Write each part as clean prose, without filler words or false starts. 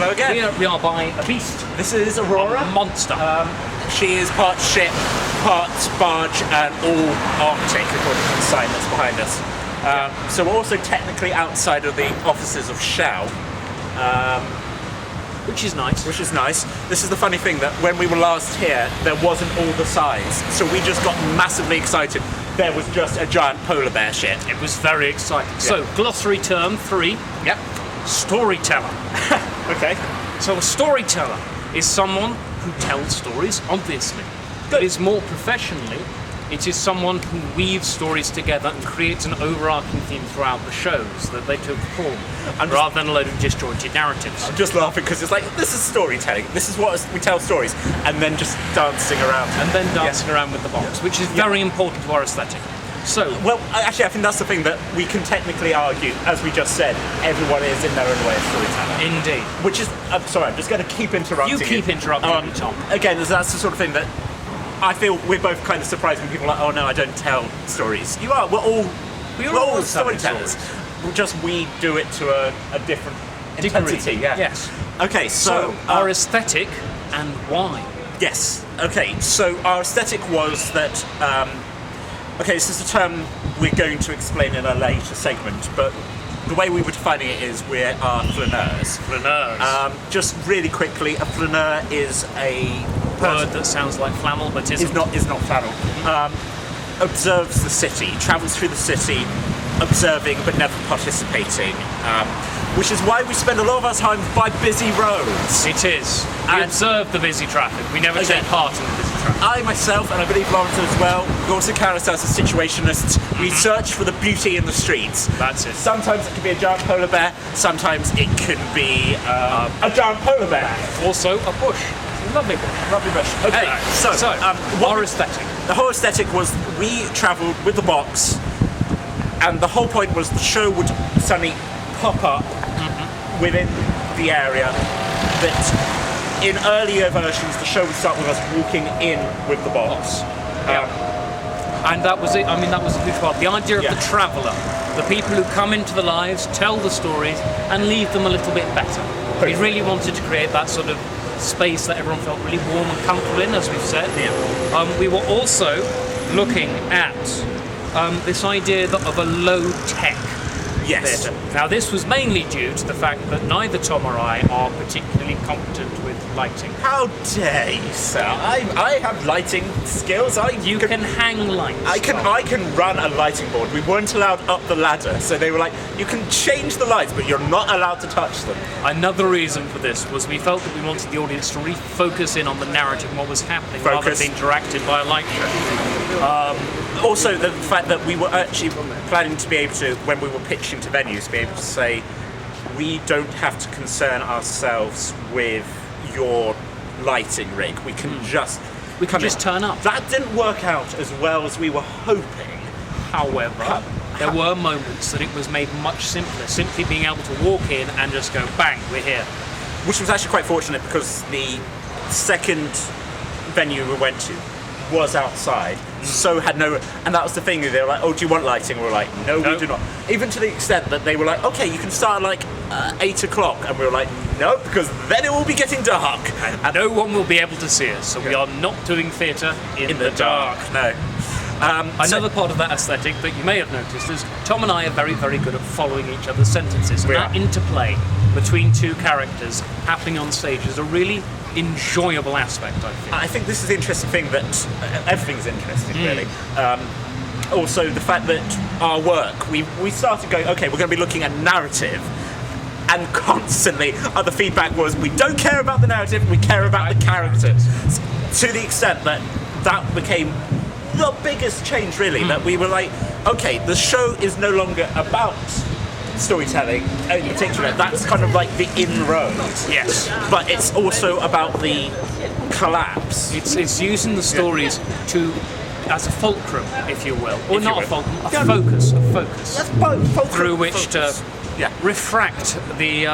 Hello again. We are by a beast. This is Aurora. A monster. She is part ship, part barge, and all Arctic, according to the sign that's behind us. So we're also technically outside of the offices of Shell. Which is nice. Which is nice. This is the funny thing, that when we were last here, there wasn't all the signs. So we just got massively excited. There was just a giant polar bear ship. It was very exciting. Yeah. So, glossary term 3. Yep. Storyteller. Okay. So a storyteller is someone who tells stories, obviously. Good. It is more professionally, it is someone who weaves stories together and creates an overarching theme throughout the shows that they took form, rather than a load of disjointed narratives. I'm just laughing because it's like, this is storytelling. This is what we tell stories, and then just dancing around. And then dancing around with the box, which is very important to our aesthetic. So, well, actually, I think that's the thing that we can technically argue, as we just said, everyone is in their own way a storyteller. Indeed. Which is, I'm sorry, I'm just going to keep interrupting you. You keep interrupting me, Tom. Again, that's the sort of thing that I feel we're both kind of surprised when people are like, oh no, I don't tell stories. You are, we're all storytellers. Just we do it to a different intensity. Yeah. Yes. Okay, so our aesthetic and why. Yes. Okay, so our aesthetic was that, okay, this is a term we're going to explain in a later segment, but the way we were defining it is we are flaneurs. Flaneurs. Just really quickly, a flaneur is a word that sounds like flannel, but isn't. Is not flannel. Observes the city, travels through the city, observing but never participating. Which is why we spend a lot of our time by busy roads. It is. We observe the busy traffic. We never take part in the busy traffic. I myself, and I believe Lawrence as well, we also count ourselves as situationists. We search for the beauty in the streets. That's it. Sometimes it can be a giant polar bear, sometimes it can be a giant polar bear. Also a bush. Lovely bush. Lovely bush. Okay, so our aesthetic. The whole aesthetic was we travelled with the box, and the whole point was the show would suddenly pop up within the area. That in earlier versions, the show would start with us walking in with the box. And that was it. I mean, that was a huge part. The idea of the traveller, the people who come into the lives, tell the stories, and leave them a little bit better. We really wanted to create that sort of space that everyone felt really warm and comfortable in, as we've said. We were also looking at this idea of a low-tech theatre. Now, this was mainly due to the fact that neither Tom or I are particularly competent with lighting. How dare you, sir? I have lighting skills. You can hang lights. I can run a lighting board. We weren't allowed up the ladder, so they were like, you can change the lights, but you're not allowed to touch them. Another reason for this was we felt that we wanted the audience to really focus in on the narrative and what was happening, rather than being directed by a light show. Also, the fact that we were actually planning to be able to, when we were pitching to venues, be able to say, we don't have to concern ourselves with your lighting rig. We can just turn up. That didn't work out as well as we were hoping. However, there were moments that it was made much simpler. Simply being able to walk in and just go, bang, we're here. Which was actually quite fortunate because the second venue we went to was outside, so had no, and that was the thing. They were like, "Oh, do you want lighting?" We were like, "No, we do not." Even to the extent that they were like, "Okay, you can start at like 8 o'clock," and we were like, "No, because then it will be getting dark, and no one will be able to see us." So we are not doing theatre in the dark. No. Another part of that aesthetic that you may have noticed is Tom and I are very, very good at following each other's sentences. That interplay between two characters happening on stage is a really enjoyable aspect, I think. I think this is the interesting thing, that everything's interesting, really. Also, the fact that our work, we started going, okay, we're going to be looking at narrative, and constantly the feedback was, we don't care about the narrative, we care about the characters. To the extent that became the biggest change, really, that we were like, okay, the show is no longer about storytelling in particular. That's kind of like the inroad. Yes. But it's also about the collapse. It's using the stories as a fulcrum, if you will. Or not a fulcrum, a focus. Through which to refract the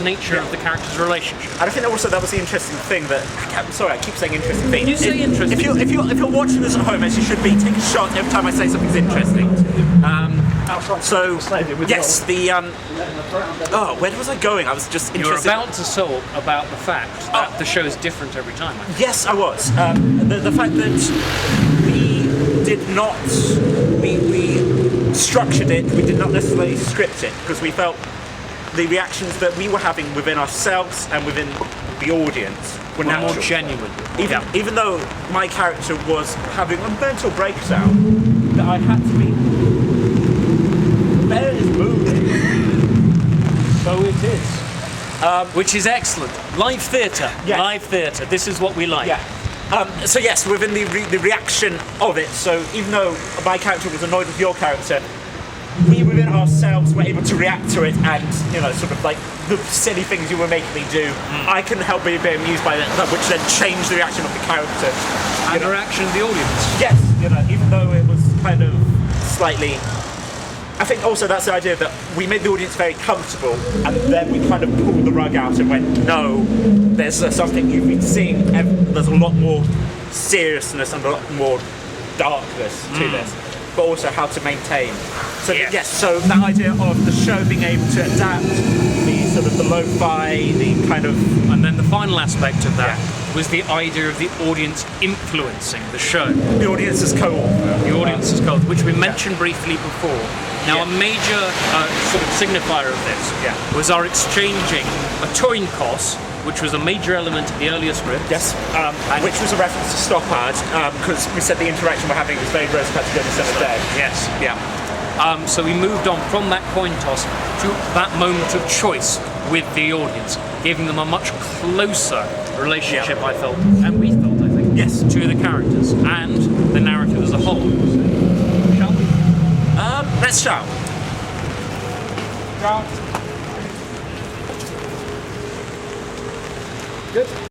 nature of the character's relationship. And I think also that was the interesting thing that, I'm sorry, I keep saying interesting thing. You say interesting. If you're watching this at home, as you should be, take a shot every time I say something's interesting. So, yes, the where was I going? I was just You were interested. about to talk about the fact that the show is different every time. I think. Yes, I was. The fact that we did not, we structured it, we did not necessarily script it, because we felt the reactions that we were having within ourselves and within the audience were We're natural. more genuine. Even though my character was having a mental breakdown, that I had to be. Bear is moving. So it is. Which is excellent. Live theatre. Yes. Live theatre. This is what we like. Yeah. So yes, within the reaction of it. So even though my character was annoyed with your character, we within ourselves were able to react to it, and sort of like the silly things you were making me do. I couldn't help but be amused by that, which then changed the reaction of the character. And the reaction of the audience. Yes, even though it was kind of slightly. I think also that's the idea that we made the audience very comfortable, and then we kind of pulled the rug out and went, no, there's something you've been seeing. There's a lot more seriousness and a lot more darkness to this, but also how to maintain. So yes, so that idea of the show being able to adapt the sort of the lo-fi, the kind of, And then the final aspect of that was the idea of the audience influencing the show. the audience as co-author. The audience is called, which we mentioned briefly before. Now, a major sort of signifier of this was our exchanging a toinkos, which was a major element of the earlier script. Yes, which was a reference to Stoppard, because we said the interaction we're having was very rose cut together instead of dead. Yes, yeah. So we moved on from that coin toss to that moment of choice with the audience, giving them a much closer relationship, I felt, and we felt, I think, Yes. to the characters and the narrative as a whole. Shall we? Let's shout. Good.